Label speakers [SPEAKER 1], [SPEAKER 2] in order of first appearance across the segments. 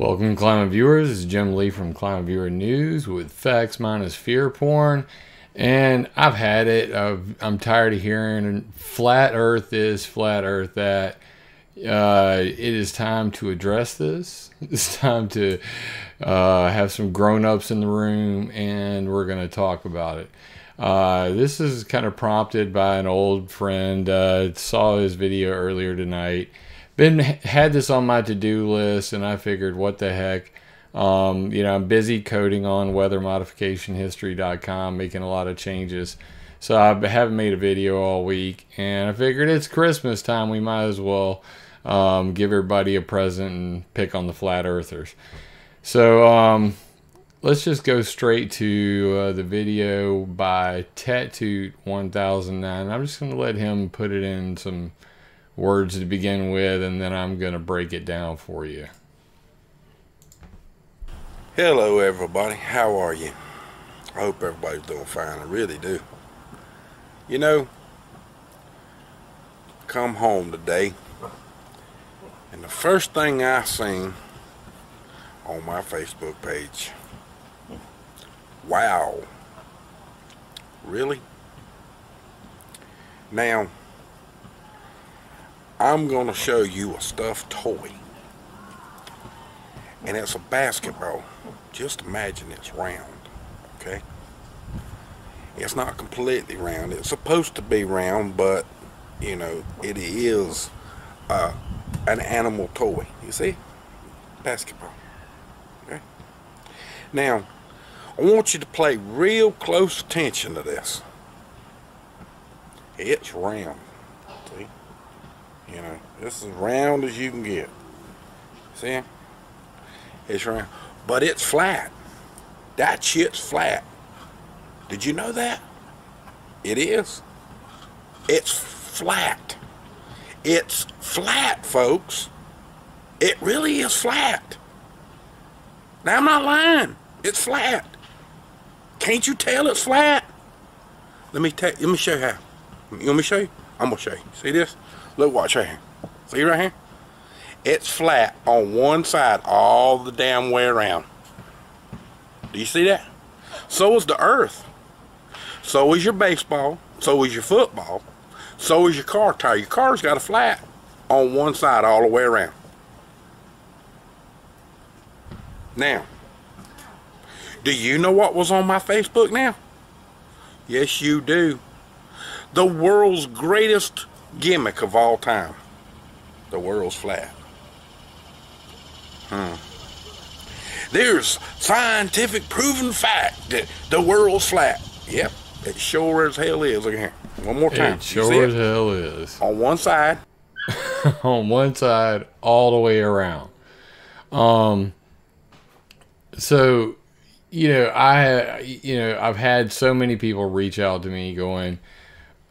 [SPEAKER 1] Welcome, Climate Viewers. This is Jim Lee from ClimateViewer News with facts minus fear porn. And I've had it. I'm tired of hearing flat Earth this, flat Earth that. It is time to address this. It's time to have some grown-ups in the room, and we're going to talk about it. This is kind of prompted by an old friend. Saw his video earlier tonight. Had this on my to-do list, and I figured, what the heck. I'm busy coding on weathermodificationhistory.com, making a lot of changes. So I haven't made a video all week, and I figured it's Christmas time. We might as well give everybody a present and pick on the flat earthers. So let's just go straight to the video by Tattoo 1009. I'm just going to let him put it in some words to begin with, and then I'm going to break it down for you.
[SPEAKER 2] Hello everybody, how are you? I hope everybody's doing fine. I really do. You know, come home today, and the first thing I seen on my Facebook page, wow, really? Now, I'm going to show you a stuffed toy, and it's a basketball. Just imagine it's round, okay? It's not completely round. It's supposed to be round, but, you know, it is an animal toy. You see? Basketball. Okay? Now, I want you to pay real close attention to this. It's round. See? You know, this is round as you can get. See? It's round. But it's flat. That shit's flat. Did you know that? It is. It's flat. It's flat, folks. It really is flat. Now, I'm not lying. It's flat. Can't you tell it's flat? Let me show you how. You want me to show you? I'm going to show you. See this? Look, watch right here. See right here? It's flat on one side all the damn way around. Do you see that? So is the earth. So is your baseball. So is your football. So is your car tire. Your car's got a flat on one side all the way around. Now, do you know what was on my Facebook now? Yes, you do. The world's greatest gimmick of all time. The world's flat. There's scientific proven fact that the world's flat. Yep, it sure as hell is. Look here. One more time.
[SPEAKER 1] It sure as hell is.
[SPEAKER 2] On one side.
[SPEAKER 1] On one side, all the way around. So, I've had so many people reach out to me going,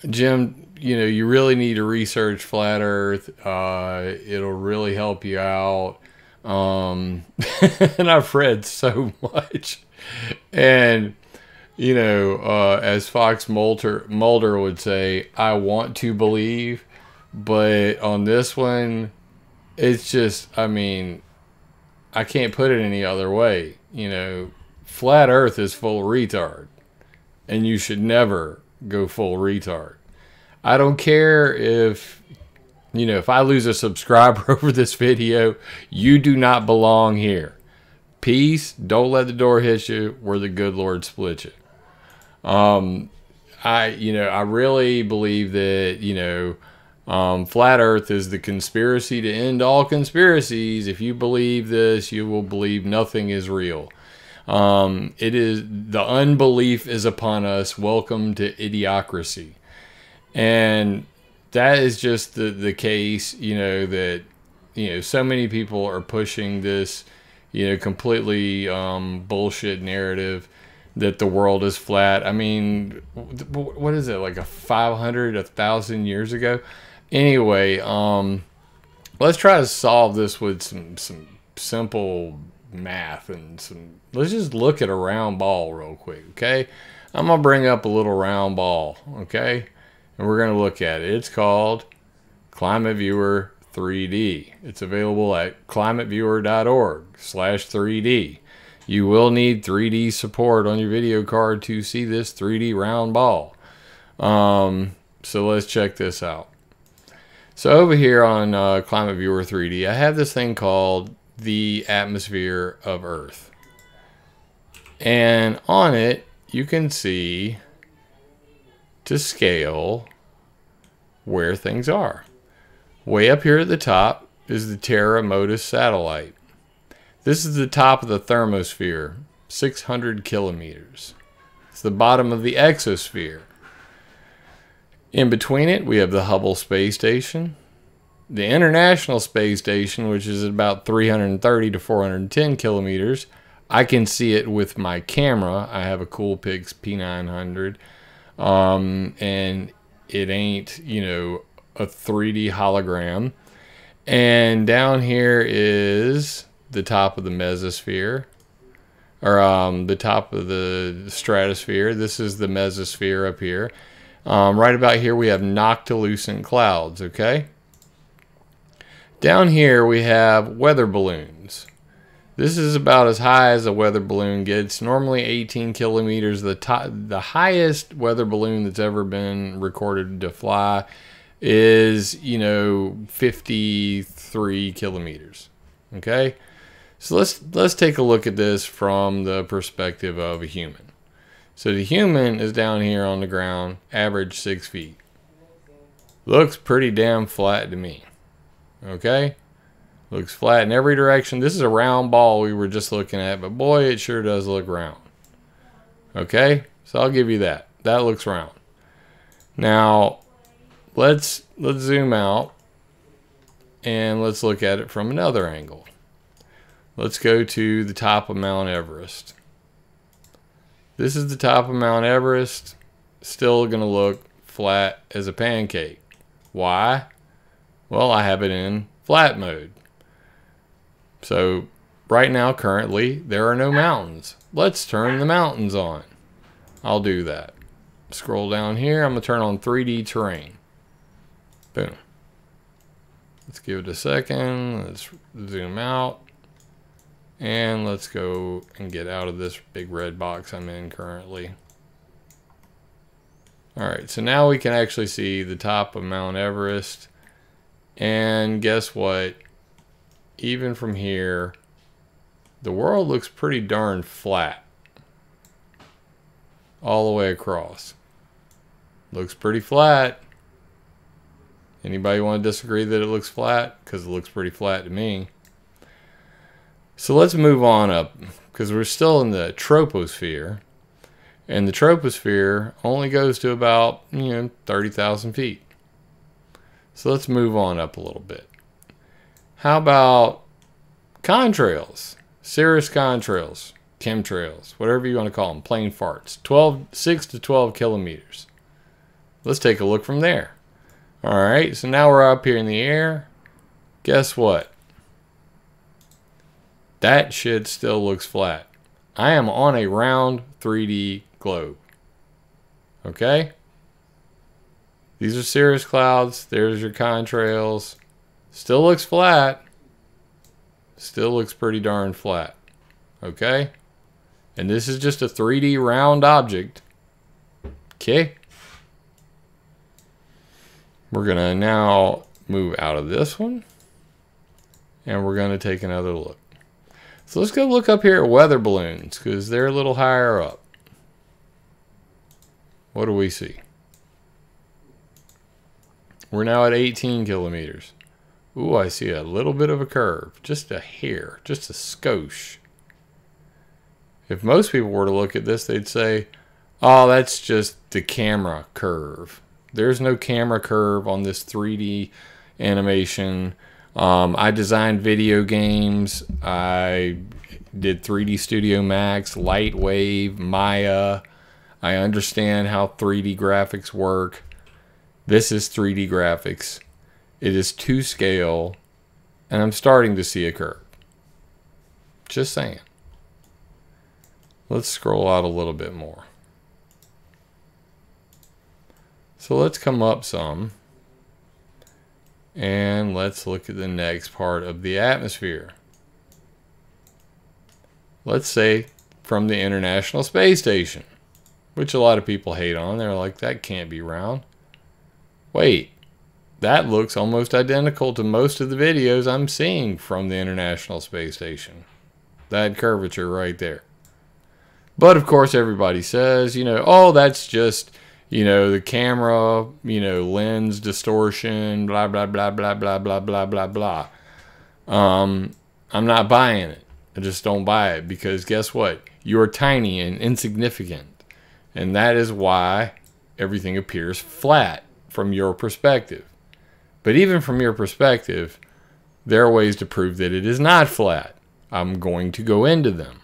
[SPEAKER 1] Jim, you really need to research flat Earth. It'll really help you out. And I've read so much, and as Fox Mulder would say, I want to believe, but on this one, it's just, I can't put it any other way. Flat Earth is full retard, and you should never go full retard. I don't care if I lose a subscriber over this video, you do not belong here. Peace. Don't let the door hit you where the good Lord split you. I really believe that, flat Earth is the conspiracy to end all conspiracies. If you believe this, you will believe nothing is real. It is, the unbelief is upon us. Welcome to Idiocracy. And that is just the case, that, so many people are pushing this, completely bullshit narrative that the world is flat. What is it, like 1,000 years ago? Anyway, let's try to solve this with some simple math and let's just look at a round ball real quick, okay? I'm going to bring up a little round ball, okay? And we're going to look at it. It's called ClimateViewer 3D. It's available at climateviewer.org/3D. You will need 3D support on your video card to see this 3D round ball. So let's check this out. So over here on ClimateViewer 3D, I have this thing called the atmosphere of Earth. And on it, you can see to scale where things are. Way up here at the top is the Terra Modis satellite. This is the top of the thermosphere, 600 kilometers. It's the bottom of the exosphere. In between it, we have the Hubble Space Station, the International Space Station, which is about 330 to 410 kilometers. I can see it with my camera. I have a Coolpix P900, and it ain't, you know, a 3D hologram. And down here is the top of the mesosphere, or the top of the stratosphere. This is the mesosphere up here. Right about here we have noctilucent clouds, okay? Down here we have weather balloons. This is about as high as a weather balloon gets, normally 18 kilometers. The highest weather balloon that's ever been recorded to fly is, you know, 53 kilometers, okay? So let's take a look at this from the perspective of a human. So the human is down here on the ground, average 6 feet. Looks pretty damn flat to me. Okay? Looks flat in every direction. This is a round ball we were just looking at, but boy, it sure does look round. Okay? So I'll give you that. That looks round. Now, let's zoom out and let's look at it from another angle. Let's go to the top of Mount Everest. This is the top of Mount Everest. Still going to look flat as a pancake. Why? Well, I have it in flat mode. So right now, currently, there are no mountains. Let's turn the mountains on. I'll do that. Scroll down here. I'm going to turn on 3D terrain. Boom. Let's give it a second. Let's zoom out. And let's go and get out of this big red box I'm in currently. Alright, so now we can actually see the top of Mount Everest. And guess what? Even from here, the world looks pretty darn flat. All the way across. Looks pretty flat. Anybody want to disagree that it looks flat? Because it looks pretty flat to me. So let's move on up, because we're still in the troposphere, and the troposphere only goes to about, 30,000 feet. So let's move on up a little bit. How about contrails, cirrus contrails, chemtrails, whatever you want to call them, plane farts, 6 to 12 kilometers. Let's take a look from there. All right, so now we're up here in the air. Guess what? That shit still looks flat. I am on a round 3D globe. Okay? These are cirrus clouds. There's your contrails. Still looks flat. Still looks pretty darn flat. Okay? And this is just a 3D round object. Okay? We're going to now move out of this one. And we're going to take another look. So let's go look up here at weather balloons, because they're a little higher up. What do we see? We're now at 18 kilometers. Ooh, I see a little bit of a curve. Just a hair. Just a skosh. If most people were to look at this, they'd say, oh, that's just the camera curve. There's no camera curve on this 3D animation. I designed video games. I did 3D Studio Max, Lightwave, Maya. I understand how 3D graphics work. This is 3D graphics. It is to scale, and I'm starting to see a curve. Just saying. Let's scroll out a little bit more. So let's come up some. And let's look at the next part of the atmosphere. Let's say from the International Space Station, which a lot of people hate on. They're like, that can't be round. Wait, that looks almost identical to most of the videos I'm seeing from the International Space Station. That curvature right there. But of course everybody says, you know, oh, that's just, you know, the camera, you know, lens distortion, blah, blah, blah, blah, blah, blah, blah, blah, blah. I'm not buying it. I just don't buy it because guess what? You're tiny and insignificant. And that is why everything appears flat from your perspective. But even from your perspective, there are ways to prove that it is not flat. I'm going to go into them.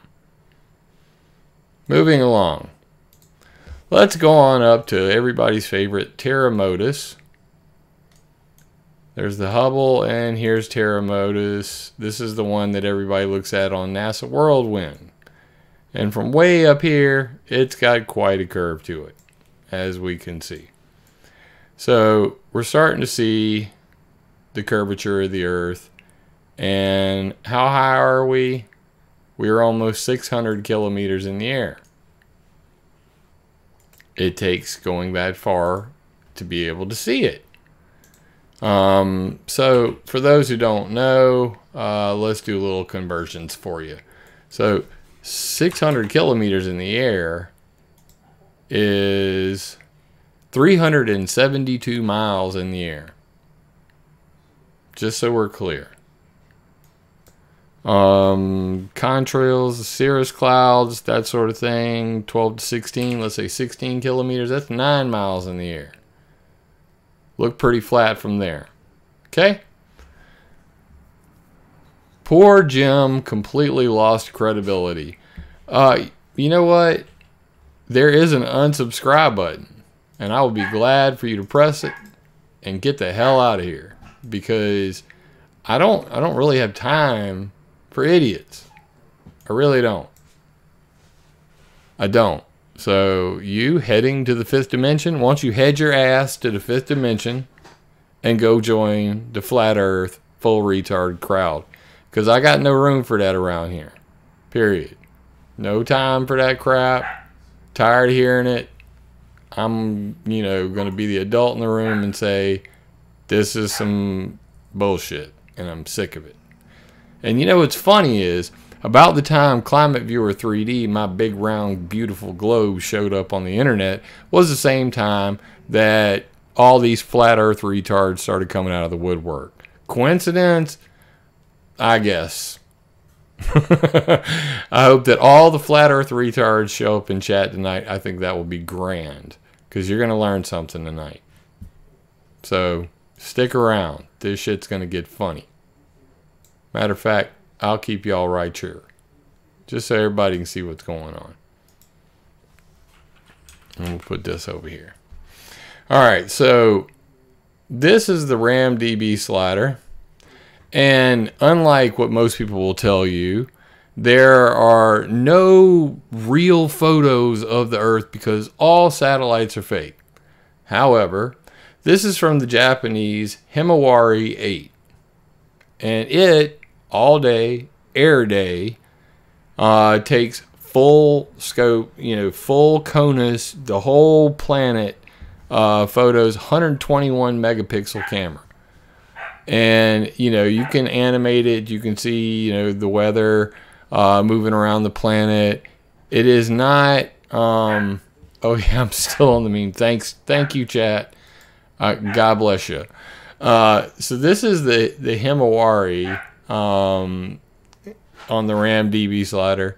[SPEAKER 1] Moving along. Let's go on up to everybody's favorite Terra Modis. There's the Hubble, and here's Terra Modis. This is the one that everybody looks at on NASA Whirlwind. And from way up here, it's got quite a curve to it, as we can see. So we're starting to see the curvature of the Earth. And how high are we? We're almost 600 kilometers in the air. It takes going that far to be able to see it. So for those who don't know, let's do little conversions for you. So 600 kilometers in the air is 372 miles in the air. Just so we're clear. Contrails, cirrus clouds, that sort of thing, 12 to 16, let's say 16 kilometers, that's 9 miles in the air. Look pretty flat from there. Okay? Poor Jim completely lost credibility. You know what? There is an unsubscribe button, and I will be glad for you to press it and get the hell out of here, because I don't really have time for idiots. I really don't. I don't. So you heading to the 5th dimension, why don't you head your ass to the 5th dimension and go join the flat earth full retard crowd, because I got no room for that around here. Period. No time for that crap. Tired of hearing it. I'm, you know, going to be the adult in the room and say, this is some bullshit, and I'm sick of it. And you know what's funny is, about the time ClimateViewer 3D, my big round beautiful globe, showed up on the internet, was the same time that all these flat earth retards started coming out of the woodwork. Coincidence? I guess. I hope that all the flat earth retards show up in chat tonight. I think that will be grand, because you're going to learn something tonight. So stick around. This shit's going to get funny. Matter of fact, I'll keep y'all right here, just so everybody can see what's going on. And we'll put this over here. Alright, so this is the RamDB slider. And unlike what most people will tell you, there are no real photos of the Earth because all satellites are fake. However, this is from the Japanese Himawari 8. And it, all day, air day, takes full scope, you know, full CONUS, the whole planet photos, 121 megapixel camera. And, you know, you can animate it. You can see, you know, the weather moving around the planet. It is not, oh yeah, I'm still on the meme. Thank you, chat. God bless you. So this is the Himawari on the RamDB slider,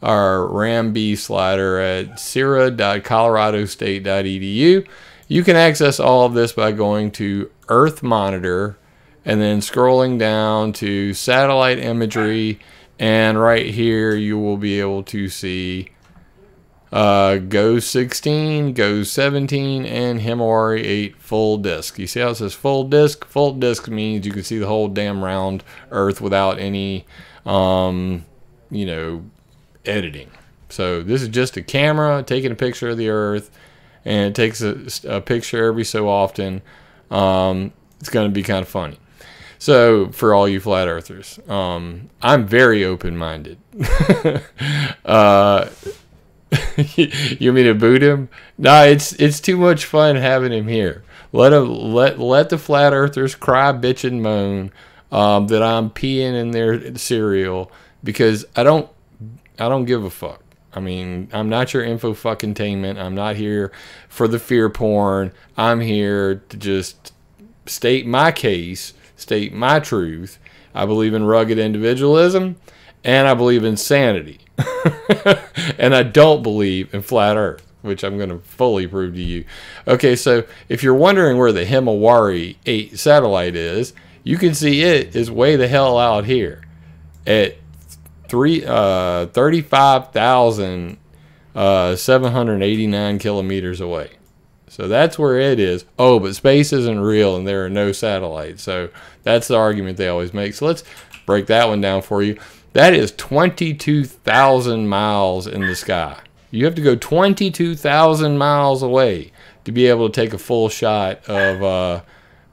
[SPEAKER 1] our RamB slider at sierra.coloradostate.edu. You can access all of this by going to Earth Monitor and then scrolling down to satellite imagery, and right here you will be able to see GOES 16, GOES 17, and Himawari 8 full disk. You see how it says full disk? Full disk means you can see the whole damn round Earth without any, you know, editing. So this is just a camera taking a picture of the Earth, and it takes a picture every so often. It's going to be kind of funny. So, for all you flat earthers, I'm very open-minded. You want me to boot him? No, it's too much fun having him here. Let the flat earthers cry, bitch, and moan that I'm peeing in their cereal, because I don't give a fuck. I mean, I'm not your info fucking-tainment. I'm not here for the fear porn. I'm here to just state my case, state my truth. I believe in rugged individualism, and I believe in sanity. And I don't believe in flat earth, which I'm going to fully prove to you. Okay, so if you're wondering where the Himawari 8 satellite is, you can see it is way the hell out here at 35,789 kilometers away. So that's where it is. Oh, but space isn't real and there are no satellites. So that's the argument they always make. So let's break that one down for you. That is 22,000 miles in the sky. You have to go 22,000 miles away to be able to take a full shot of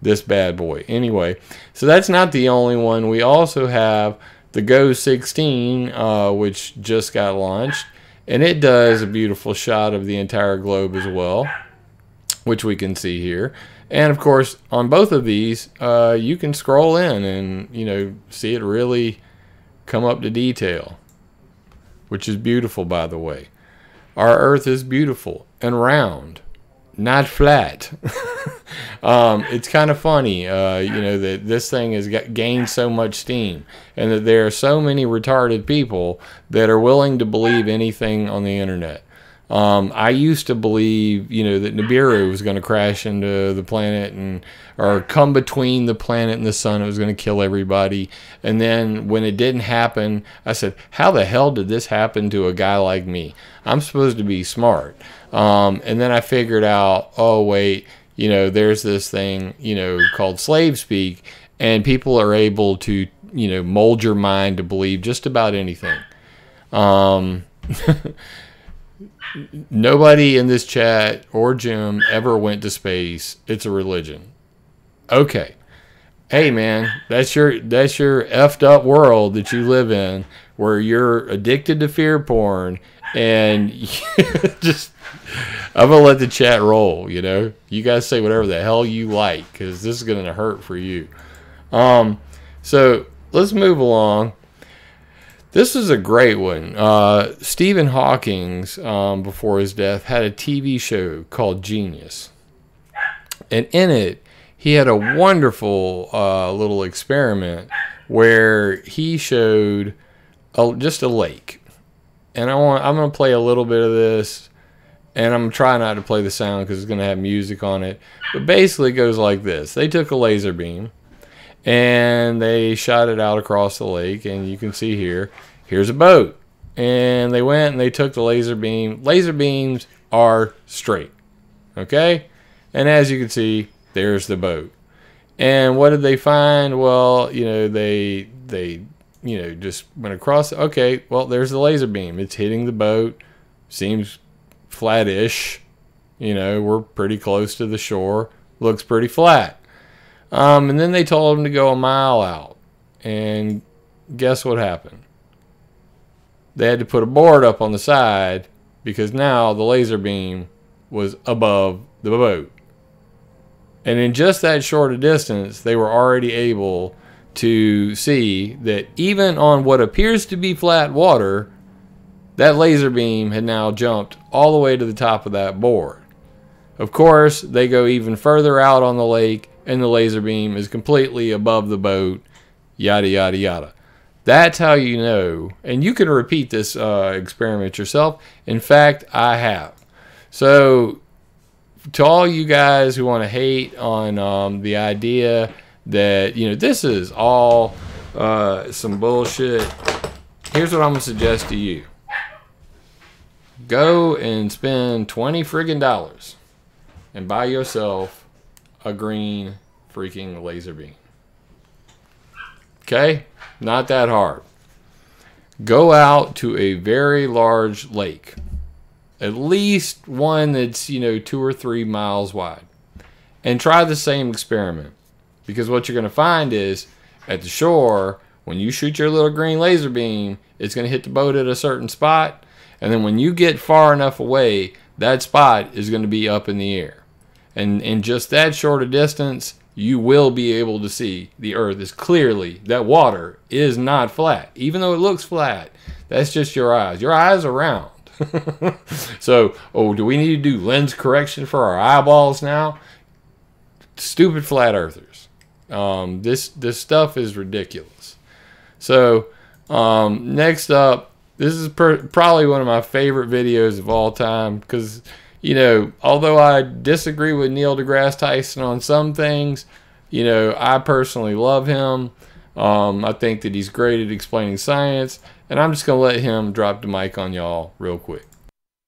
[SPEAKER 1] this bad boy. Anyway, so that's not the only one. We also have the Go 16, which just got launched. And it does a beautiful shot of the entire globe as well, which we can see here. And of course, on both of these, you can scroll in and, you know, see it really come up to detail, which is beautiful, by the way. Our Earth is beautiful and round, not flat. It's kind of funny, you know, that this thing has gained so much steam, and that there are so many retarded people that are willing to believe anything on the internet. I used to believe, you know, that Nibiru was going to crash into the planet or come between the planet and the sun. It was going to kill everybody. And then when it didn't happen, I said, how the hell did this happen to a guy like me? I'm supposed to be smart. And then I figured out, oh, wait, you know, there's this thing, you know, called SLAVESPEAK, and people are able to, you know, mold your mind to believe just about anything. Nobody in this chat or Jim ever went to space. It's a religion. Okay. Hey man, that's your effed up world that you live in, where you're addicted to fear porn, and just, I'm gonna let the chat roll, you know. You guys say whatever the hell you like, because this is gonna hurt for you. So let's move along. This is a great one. Stephen Hawking, before his death, had a TV show called Genius. And in it, he had a wonderful little experiment where he showed just a lake. And I'm going to play a little bit of this. And I'm going to try not to play the sound because it's going to have music on it. But basically it goes like this. They took a laser beam and they shot it out across the lake, and you can see here's a boat. And they went and they took the laser beam. Laser beams are straight, okay? And as you can see, there's the boat. And what did they find? Well, you know, they you know, just went across. Okay, well, there's the laser beam. It's hitting the boat. Seems flattish. You know, we're pretty close to the shore. Looks pretty flat. And then they told them to go a mile out. And guess what happened? They had to put a board up on the side because now the laser beam was above the boat. And in just that short a distance, they were already able to see that even on what appears to be flat water, that laser beam had now jumped all the way to the top of that board. Of course, they go even further out on the lake, and the laser beam is completely above the boat, yada, yada, yada. That's how you know, and you can repeat this experiment yourself. In fact, I have. So, to all you guys who want to hate on the idea that, you know, this is all some bullshit, here's what I'm going to suggest to you. Go and spend $20 friggin' and buy yourself a green freaking laser beam. Okay? Not that hard. Go out to a very large lake. At least one that's, you know, 2 or 3 miles wide. And try the same experiment. Because what you're going to find is at the shore, when you shoot your little green laser beam, it's going to hit the boat at a certain spot. And then when you get far enough away, that spot is going to be up in the air. And in just that short a distance, you will be able to see the Earth is clearly, that water is not flat. Even though it looks flat, that's just your eyes. Your eyes are round. So, do we need to do lens correction for our eyeballs now? Stupid flat earthers. This stuff is ridiculous. So, next up, this is probably one of my favorite videos of all time because, you know, although I disagree with Neil deGrasse Tyson on some things, you know, I personally love him. I think that he's great at explaining science, and I'm just going to let him drop the mic on y'all real quick.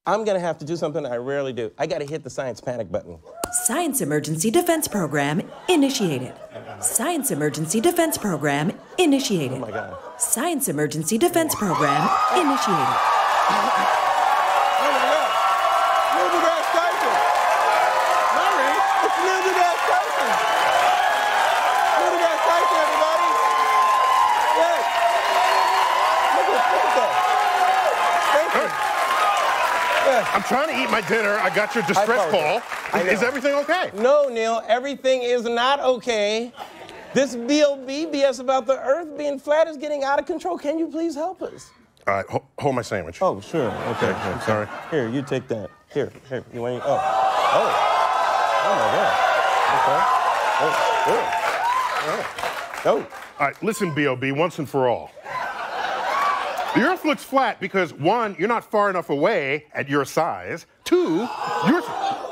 [SPEAKER 3] I'm going to have to do something I rarely do. I got to hit the science panic button.
[SPEAKER 4] Science Emergency Defense Program initiated. Science Emergency Defense Program initiated.
[SPEAKER 3] Oh my God.
[SPEAKER 4] Science Emergency Defense Program initiated.
[SPEAKER 5] I'm trying to eat my dinner. I got your distress call. Is everything okay?
[SPEAKER 3] No, Neil, everything is not okay. This B.o.B. BS about the Earth being flat is getting out of control. Can you please help us?
[SPEAKER 5] All right, hold my sandwich.
[SPEAKER 3] Oh, sure. Okay.
[SPEAKER 5] Sorry.
[SPEAKER 3] Here, you take that. Here. You want? Oh my God. Okay. Oh.
[SPEAKER 5] All right, listen, B.o.B. once and for all. The Earth looks flat because, one, you're not far enough away at your size. Two,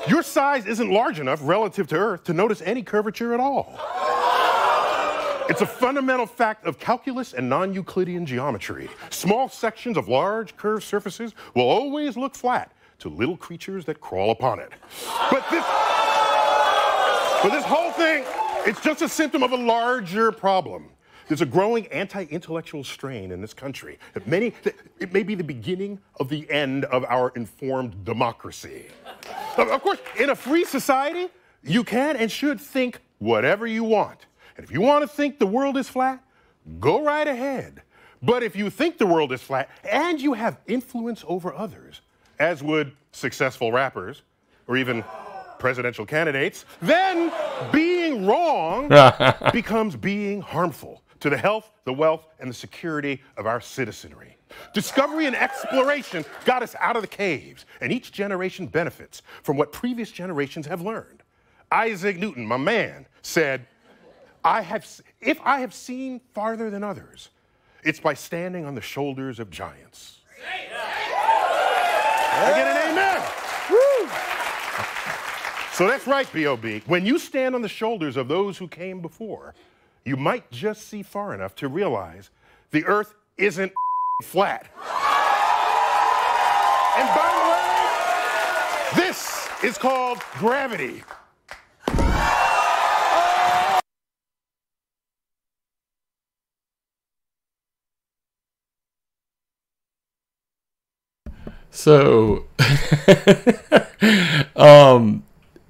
[SPEAKER 5] your size isn't large enough relative to Earth to notice any curvature at all. It's a fundamental fact of calculus and non-Euclidean geometry. Small sections of large curved surfaces will always look flat to little creatures that crawl upon it. But this whole thing, it's just a symptom of a larger problem. There's a growing anti-intellectual strain in this country. It may be the beginning of the end of our informed democracy. Of course, in a free society, you can and should think whatever you want. And if you want to think the world is flat, go right ahead. But if you think the world is flat and you have influence over others, as would successful rappers or even presidential candidates, then being wrong becomes being harmful to the health, the wealth, and the security of our citizenry. Discovery and exploration got us out of the caves, and each generation benefits from what previous generations have learned. Isaac Newton, my man, said, if I have seen farther than others, it's by standing on the shoulders of giants. I get an amen. Woo. So that's right, B.o.B. When you stand on the shoulders of those who came before, you might just see far enough to realize the Earth isn't flat. And by the way, this is called gravity.
[SPEAKER 1] So,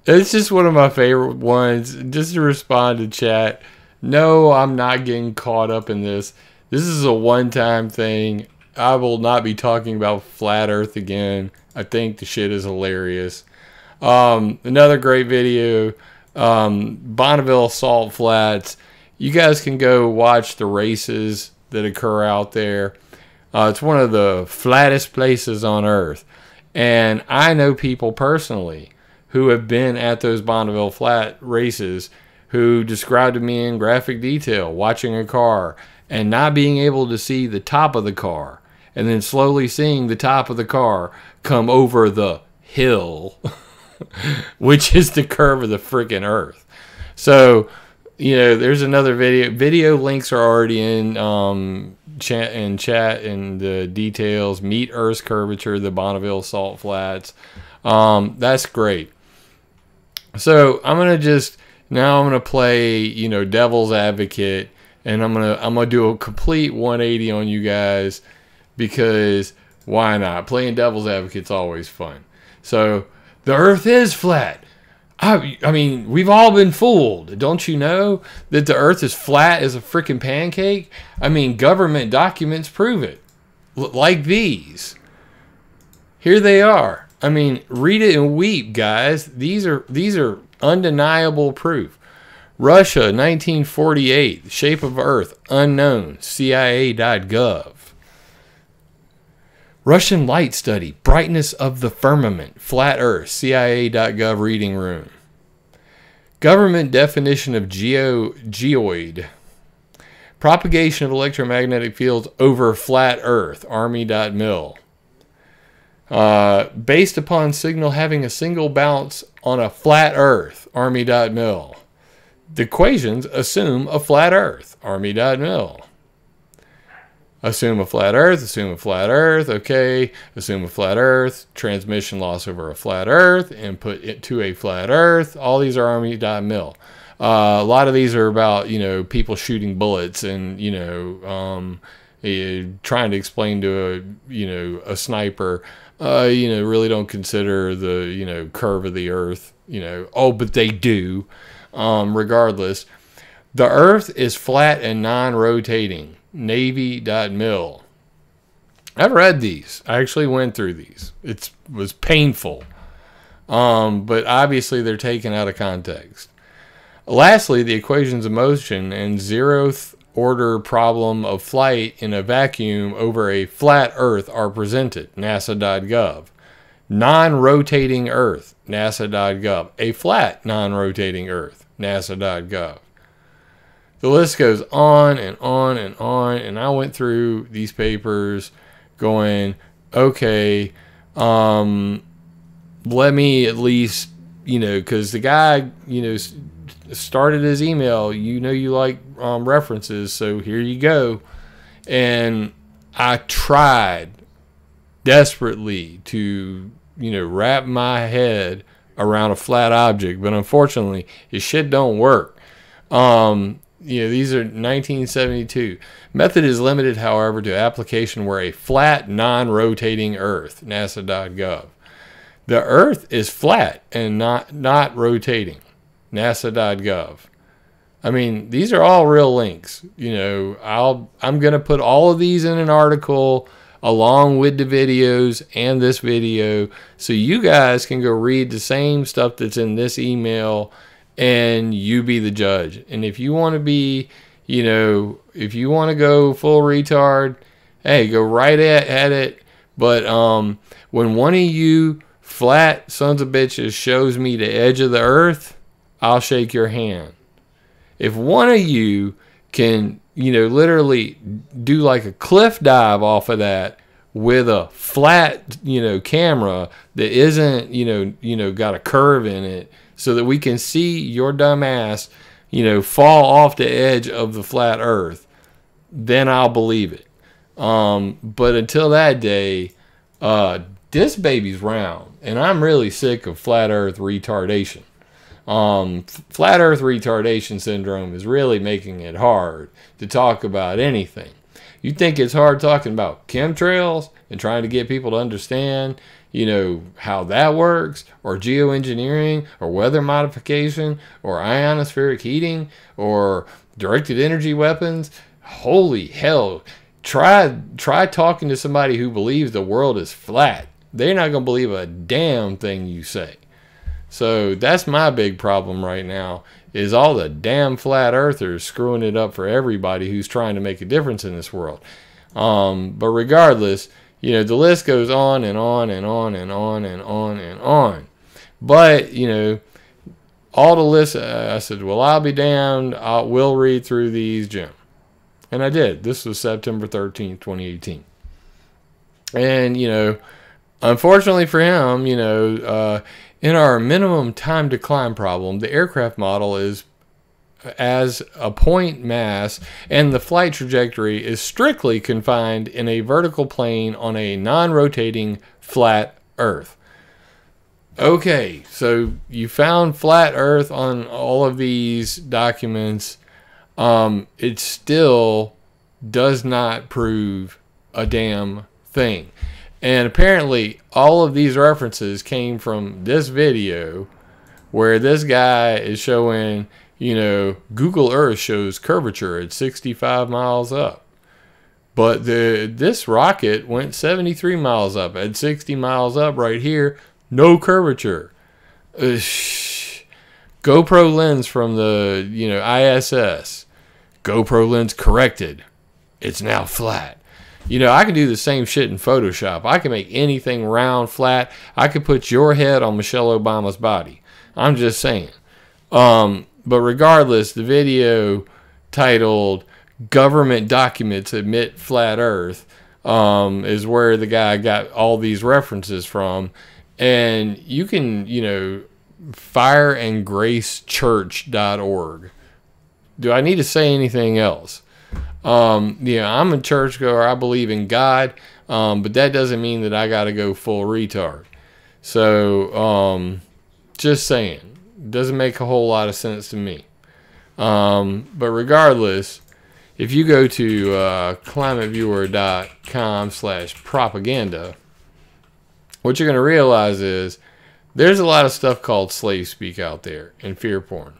[SPEAKER 1] it's just one of my favorite ones. Just to respond to chat, no, I'm not getting caught up in this. This is a one-time thing. I will not be talking about flat Earth again. I think the shit is hilarious. Another great video, Bonneville Salt Flats. You guys can go watch the races that occur out there. It's one of the flattest places on Earth. And I know people personally who have been at those Bonneville Flat races who described to me in graphic detail watching a car and not being able to see the top of the car and then slowly seeing the top of the car come over the hill, which is the curve of the freaking Earth. So, you know, there's another video. Video links are already in chat and the details. Meet Earth's curvature, the Bonneville Salt Flats. That's great. So I'm gonna play, you know, devil's advocate, and I'm gonna do a complete 180 on you guys because why not? Playing devil's advocate's always fun. So the Earth is flat. I mean, we've all been fooled. Don't you know that the earth is flat as a freaking pancake? I mean, government documents prove it. Like these. Here they are. I mean, read it and weep, guys. These are undeniable proof. Russia, 1948, shape of earth, unknown, CIA.gov. Russian light study, brightness of the firmament, flat earth, CIA.gov reading room. Government definition of geoid. Propagation of electromagnetic fields over flat earth, Army.mil. Based upon signal having a single bounce on a flat earth, Army.mil. The equations assume a flat earth, Army.mil. Assume a flat earth, okay. Assume a flat earth, transmission loss over a flat earth, input it to a flat earth. All these are Army.mil. A lot of these are about, people shooting bullets and, trying to explain to a sniper, really don't consider the, curve of the earth, but they do. Regardless, the earth is flat and non-rotating. Navy.mil. I've read these. I actually went through these. It was painful. But obviously they're taken out of context. Lastly, the equations of motion and zeroth order problem of flight in a vacuum over a flat earth are presented. NASA.gov. Non-rotating earth. NASA.gov. A flat non-rotating earth. NASA.gov. The list goes on and on and on, and I went through these papers going, okay, let me at least, because the guy, started his email, you like references, so here you go. And I tried desperately to, wrap my head around a flat object, but unfortunately, his shit don't work. These are 1972. Method is limited, however, to application where a flat, non-rotating earth, NASA.gov. The earth is flat and not rotating, NASA.gov. I mean, these are all real links. I'm going to put all of these in an article along with the videos and this video so you guys can go read the same stuff that's in this email and you be the judge. And if you want to be, if you want to go full retard, hey, go right at it. But when one of you flat sons of bitches shows me the edge of the earth, I'll shake your hand. If one of you can, literally do like a cliff dive off of that with a flat, camera that isn't, got a curve in it, so that we can see your dumb ass, fall off the edge of the flat earth, then I'll believe it. But until that day, this baby's round, and I'm really sick of flat earth retardation. Flat earth retardation syndrome is really making it hard to talk about anything. You think it's hard talking about chemtrails and trying to get people to understand how that works, or geoengineering, or weather modification, or ionospheric heating, or directed energy weapons? Holy hell. Try talking to somebody who believes the world is flat. They're not going to believe a damn thing you say. So that's my big problem right now, is all the damn flat earthers screwing it up for everybody who's trying to make a difference in this world. But regardless, the list goes on and on and on and on and on and on. But, all the lists, I said, well, I'll be damned. We'll read through these, Jim. And I did. This was September 13th, 2018. And, unfortunately for him, in our minimum time to climb problem, the aircraft model is as a point mass, and the flight trajectory is strictly confined in a vertical plane on a non-rotating flat Earth. Okay, so you found flat Earth on all of these documents. It still does not prove a damn thing. And apparently all of these references came from this video where this guy is showing, you know, Google Earth shows curvature at 65 miles up. But this rocket went 73 miles up. At 60 miles up right here, no curvature. GoPro lens from the, you know, ISS. GoPro lens corrected. It's now flat. You know, I can do the same shit in Photoshop. I can make anything round, flat. I could put your head on Michelle Obama's body. I'm just saying. But regardless, the video titled "Government Documents Admit Flat Earth" is where the guy got all these references from. And you can, you know, fireandgracechurch.org. Do I need to say anything else? Yeah, I'm a churchgoer. I believe in God, but that doesn't mean that I got to go full retard. So, just saying, doesn't make a whole lot of sense to me. But regardless, if you go to ClimateViewer.com/propaganda, what you're going to realize is there's a lot of stuff called slave speak out there and fear porn.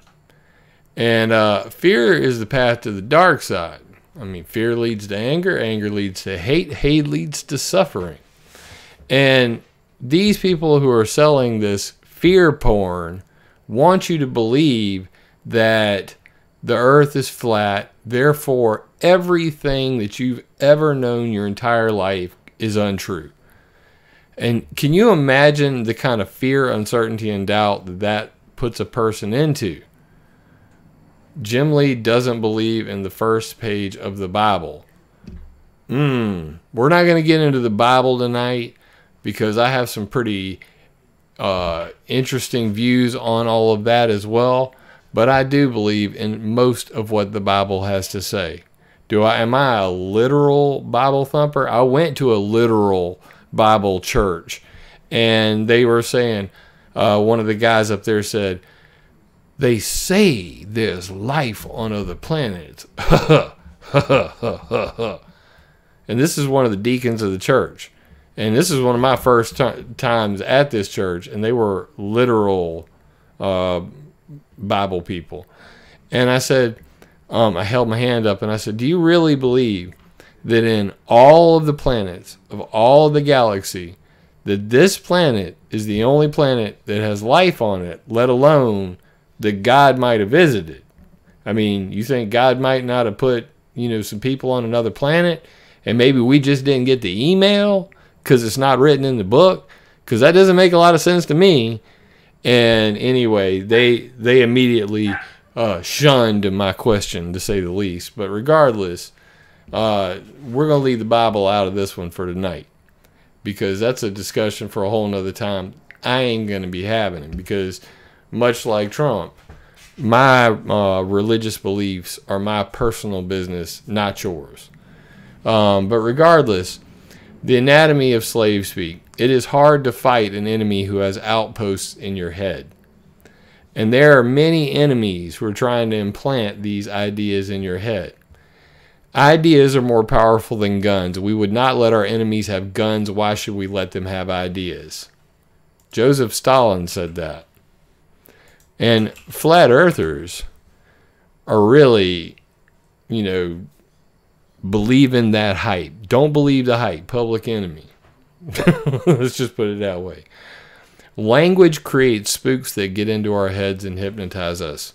[SPEAKER 1] And fear is the path to the dark side. I mean, fear leads to anger, anger leads to hate, hate leads to suffering. And these people who are selling this fear porn want you to believe that the earth is flat, therefore everything that you've ever known your entire life is untrue. And can you imagine the kind of fear, uncertainty, and doubt that that puts a person into? Jim Lee doesn't believe in the first page of the Bible. We're not going to get into the Bible tonight because I have some pretty interesting views on all of that as well. But I do believe in most of what the Bible has to say. Am I a literal Bible thumper? I went to a literal Bible church, and they were saying, one of the guys up there said, "They say there's life on other planets." And this is one of the deacons of the church. And this is one of my first times at this church, and they were literal Bible people. And I said, I held my hand up and I said, "Do you really believe that in all of the planets of all of the galaxy, that this planet is the only planet that has life on it, let alone that God might have visited?" I mean, you think God might not have put, you know, some people on another planet, and maybe we just didn't get the email because it's not written in the book? Because that doesn't make a lot of sense to me. And anyway, they immediately shunned my question, to say the least. But regardless, we're going to leave the Bible out of this one for tonight, because that's a discussion for a whole nother time. I ain't going to be having it, because much like Trump, my religious beliefs are my personal business, not yours. But regardless, the anatomy of slave speak. It is hard to fight an enemy who has outposts in your head. And there are many enemies who are trying to implant these ideas in your head. Ideas are more powerful than guns. We would not let our enemies have guns. Why should we let them have ideas? Joseph Stalin said that. And flat earthers are really, you know, believe in that hype. Don't believe the hype. Public enemy. Let's just put it that way. Language creates spooks that get into our heads and hypnotize us.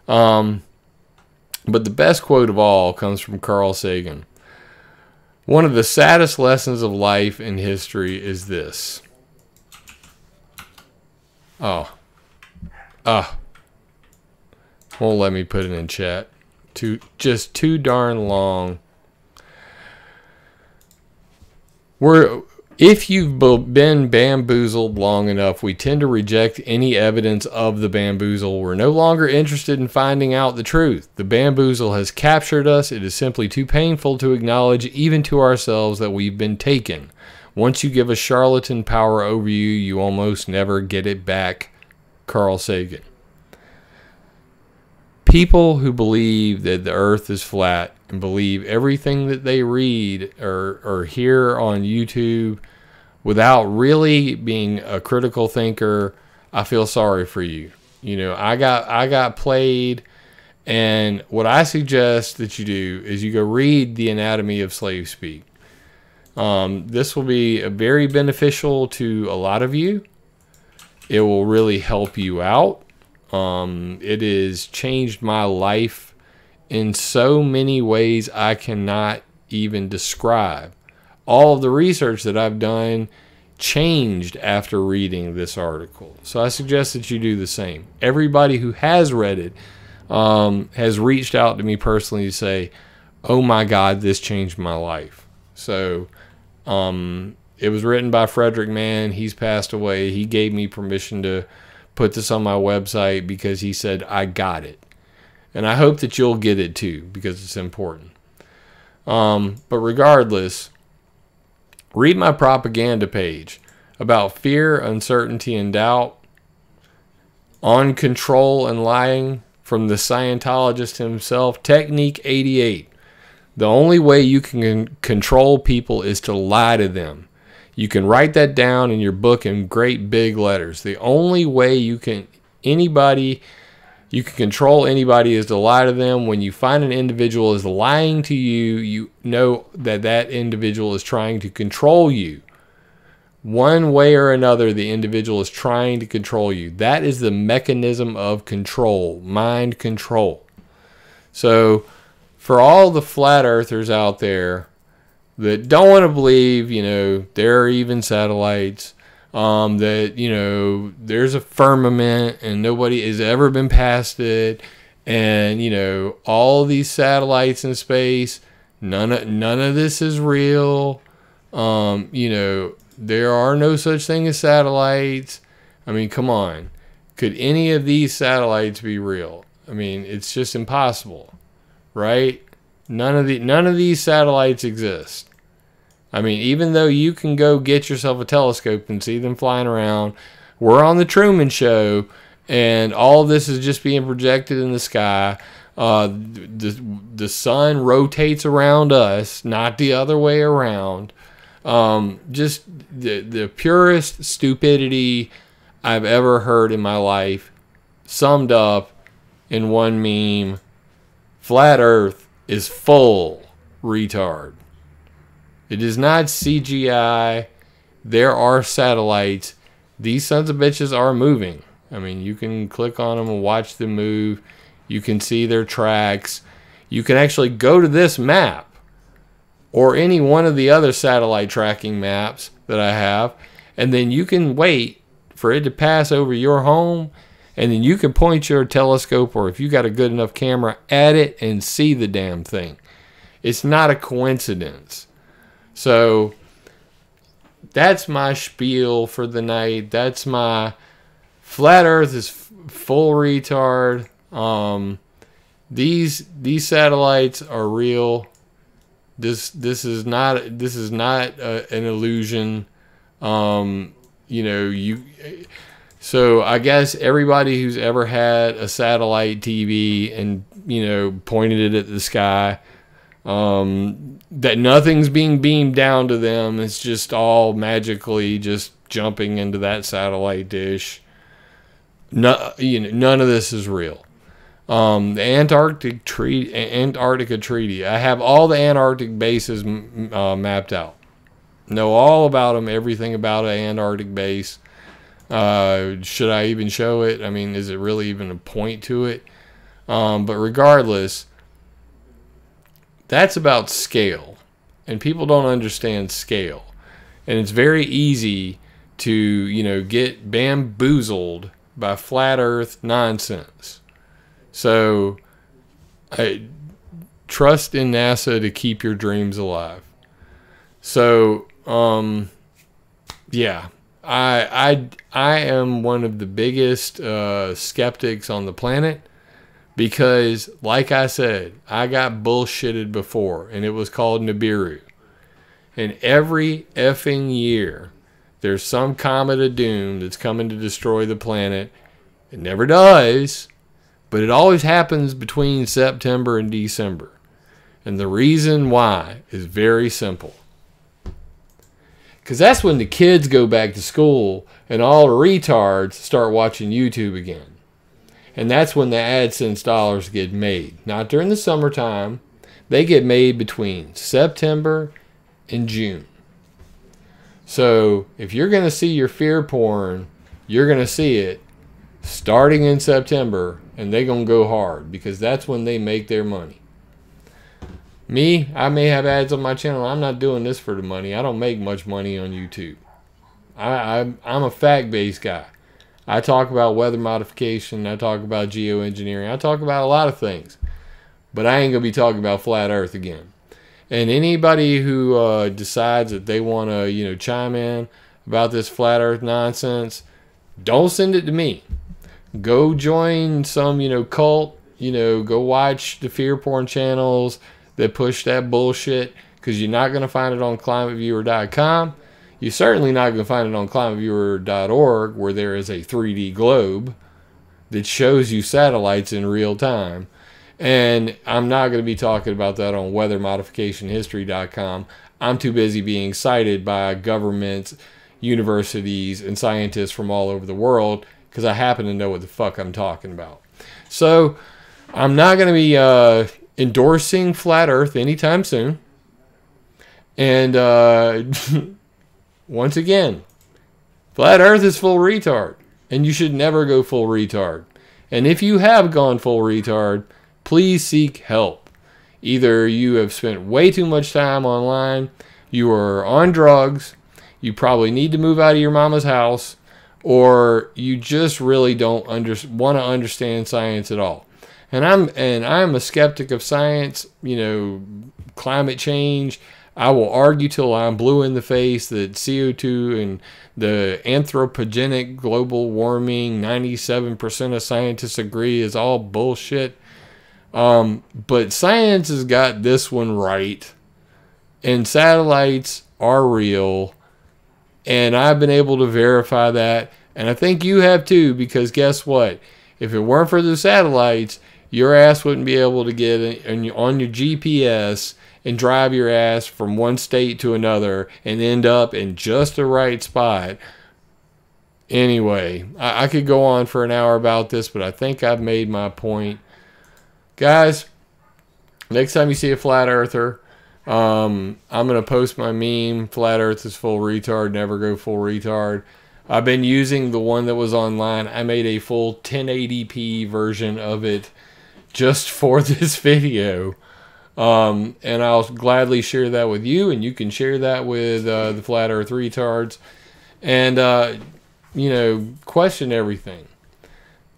[SPEAKER 1] But the best quote of all comes from Carl Sagan. One of the saddest lessons of life and history is this. Won't let me put it in chat. Just too darn long. If you've been bamboozled long enough, we tend to reject any evidence of the bamboozle. We're no longer interested in finding out the truth. The bamboozle has captured us. It is simply too painful to acknowledge, even to ourselves, that we've been taken. Once you give a charlatan power over you, you almost never get it back. Carl Sagan. People who believe that the earth is flat and believe everything that they read or hear on YouTube without really being a critical thinker, I feel sorry for you. You know, I got played, and what I suggest that you do is you go read The Anatomy of Slave Speak. This will be very beneficial to a lot of you. It will really help you out. It has changed my life in so many ways I cannot even describe. All of the research that I've done changed after reading this article. So I suggest that you do the same. Everybody who has read it has reached out to me personally to say, oh my God, this changed my life. So it was written by Frederick Mann. He's passed away. He gave me permission to put this on my website because he said, I got it. And I hope that you'll get it too, because it's important. But regardless, read my propaganda page about fear, uncertainty, and doubt, on control and lying from the Scientologist himself, Technique 88. The only way you can control people is to lie to them. You can write that down in your book in great big letters. The only way you can control anybody is to lie to them. When you find an individual is lying to you, you know that that individual is trying to control you. One way or another, the individual is trying to control you. That is the mechanism of control, mind control. So for all the flat earthers out there that don't want to believe, you know, there are even satellites, that, you know, there's a firmament and nobody has ever been past it, and, you know, all these satellites in space, none of this is real. You know, there are no such thing as satellites. I mean, come on. Could any of these satellites be real? I mean, it's just impossible, right? None of these satellites exist. I mean, even though you can go get yourself a telescope and see them flying around, we're on the Truman Show, and all this is just being projected in the sky. The sun rotates around us, not the other way around. Just the purest stupidity I've ever heard in my life, summed up in one meme. Flat Earth is full retard. It is not CGI. There are satellites. These sons of bitches are moving. I mean, you can click on them and watch them move. You can see their tracks. You can actually go to this map or any one of the other satellite tracking maps that I have, and then you can wait for it to pass over your home, and then you can point your telescope, or if you got a good enough camera, at it and see the damn thing. It's not a coincidence. So that's my spiel for the night. That's my flat earth is full retard. These satellites are real. This is not an illusion. You know, so I guess everybody who's ever had a satellite TV and, you know, pointed it at the sky, that nothing's being beamed down to them. It's just all magically just jumping into that satellite dish. No, you know, none of this is real. The Antarctica Treaty. I have all the Antarctic bases mapped out. Know all about them, everything about an Antarctic base. Should I even show it? I mean, is it really even a point to it? But regardless, that's about scale. And people don't understand scale. And it's very easy to, you know, get bamboozled by flat earth nonsense. So I trust in NASA to keep your dreams alive. So, yeah, I am one of the biggest skeptics on the planet, because, like I said, I got bullshitted before, and it was called Nibiru. And every effing year, there's some comet of doom that's coming to destroy the planet. It never does, but it always happens between September and December. And the reason why is very simple. Because that's when the kids go back to school and all the retards start watching YouTube again. And that's when the AdSense dollars get made. Not during the summertime. They get made between September and June. So if you're going to see your fear porn, you're going to see it starting in September, and they're going to go hard because that's when they make their money. Me, I may have ads on my channel. I'm not doing this for the money. I don't make much money on YouTube. I'm a fact-based guy. I talk about weather modification. I talk about geoengineering. I talk about a lot of things. But I ain't going to be talking about flat earth again. And anybody who decides that they want to, chime in about this flat earth nonsense, don't send it to me. Go join some, cult. Go watch the fear porn channels that push that bullshit, because you're not going to find it on ClimateViewer.com. You're certainly not going to find it on ClimateViewer.org, where there is a 3D globe that shows you satellites in real time. And I'm not going to be talking about that on WeatherModificationHistory.com. I'm too busy being cited by governments, universities, and scientists from all over the world because I happen to know what the fuck I'm talking about. So I'm not going to be endorsing Flat Earth anytime soon. And once again, Flat Earth is full retard. And you should never go full retard. And if you have gone full retard, please seek help. Either you have spent way too much time online, you are on drugs, you probably need to move out of your mama's house, or you just really don't want to understand science at all. And I'm a skeptic of science, climate change. I will argue till I'm blue in the face that CO2 and the anthropogenic global warming, 97% of scientists agree, is all bullshit. But science has got this one right, and satellites are real, and I've been able to verify that, and I think you have too, because guess what? If it weren't for the satellites, your ass wouldn't be able to get on your GPS and drive your ass from one state to another and end up in just the right spot. Anyway, I could go on for an hour about this, but I think I've made my point. Guys, next time you see a flat earther, I'm going to post my meme, Flat Earth is full retard, never go full retard. I've been using the one that was online. I made a full 1080p version of it just for this video. And I'll gladly share that with you, and you can share that with the Flat Earth retards. And, question everything.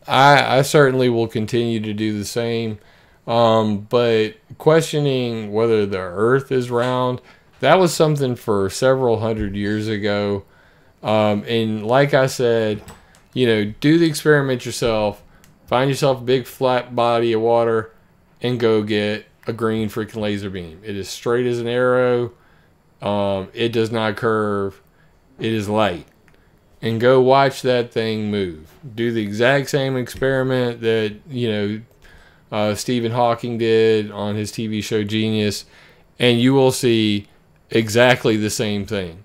[SPEAKER 1] I certainly will continue to do the same. But questioning whether the earth is round, that was something for several hundred years ago. And like I said, do the experiment yourself. Find yourself a big flat body of water and go get a green freaking laser beam. It is straight as an arrow. It does not curve. It is light. And go watch that thing move. Do the exact same experiment that, Stephen Hawking did on his TV show Genius, and you will see exactly the same thing.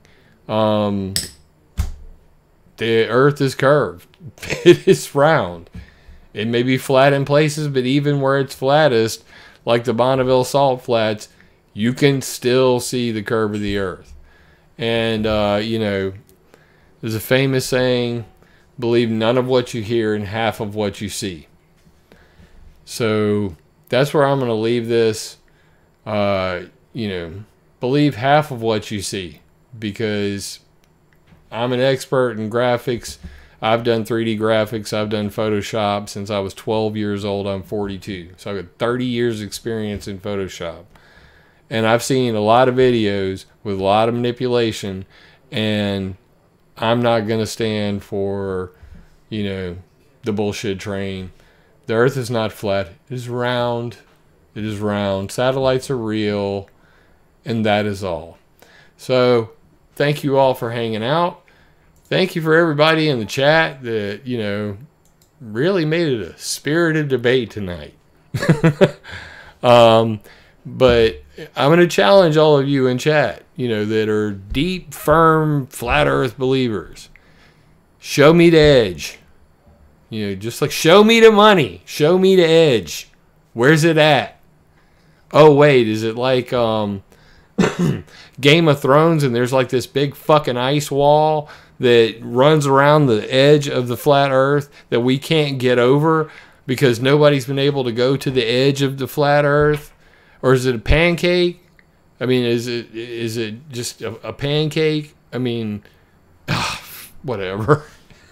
[SPEAKER 1] The earth is curved. It is round. It may be flat in places, but even where it's flattest, like the Bonneville salt flats, you can still see the curve of the earth. And, there's a famous saying, believe none of what you hear and half of what you see. So that's where I'm going to leave this. Believe half of what you see, because I'm an expert in graphics. I've done 3D graphics. I've done Photoshop since I was 12 years old. I'm 42. So I've got 30 years experience in Photoshop. And I've seen a lot of videos with a lot of manipulation, and I'm not going to stand for, the bullshit train. The earth is not flat. It is round. It is round. Satellites are real. And that is all. So, thank you all for hanging out. Thank you for everybody in the chat that, really made it a spirited debate tonight. But I'm going to challenge all of you in chat, that are deep, firm, flat earth believers. Show me the edge. You know, just like, show me the money. Show me the edge. Where's it at? Oh, wait, is it like Game of Thrones and there's like this big fucking ice wall that runs around the edge of the flat earth that we can't get over because nobody's been able to go to the edge of the flat earth? Or is it a pancake? I mean, is it just a pancake? I mean, whatever.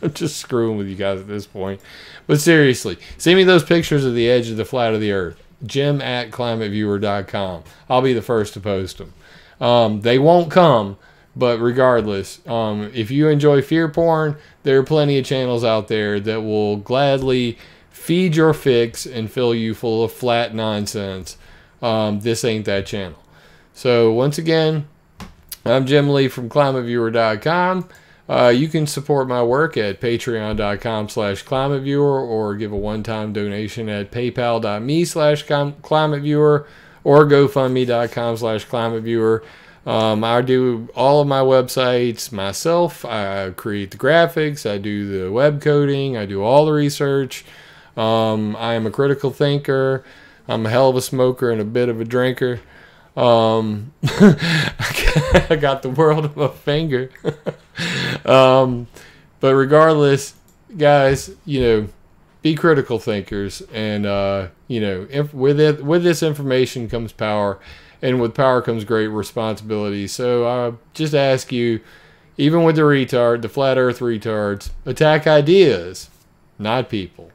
[SPEAKER 1] I'm just screwing with you guys at this point. But seriously, send me those pictures of the edge of the flat of the earth. Jim@ClimateViewer.com. I'll be the first to post them. They won't come, but regardless, if you enjoy fear porn, there are plenty of channels out there that will gladly feed your fix and fill you full of flat nonsense. This ain't that channel. So once again, I'm Jim Lee from ClimateViewer.com. You can support my work at patreon.com/climateviewer or give a one-time donation at paypal.me/climateviewer or gofundme.com/climateviewer. I do all of my websites myself. I create the graphics. I do the web coding. I do all the research. I am a critical thinker. I'm a hell of a smoker and a bit of a drinker. I got the world on my finger. But regardless, guys, you know, be critical thinkers, and you know, with this information comes power, and with power comes great responsibility. So I just ask you, even with the flat earth retards, attack ideas, not people.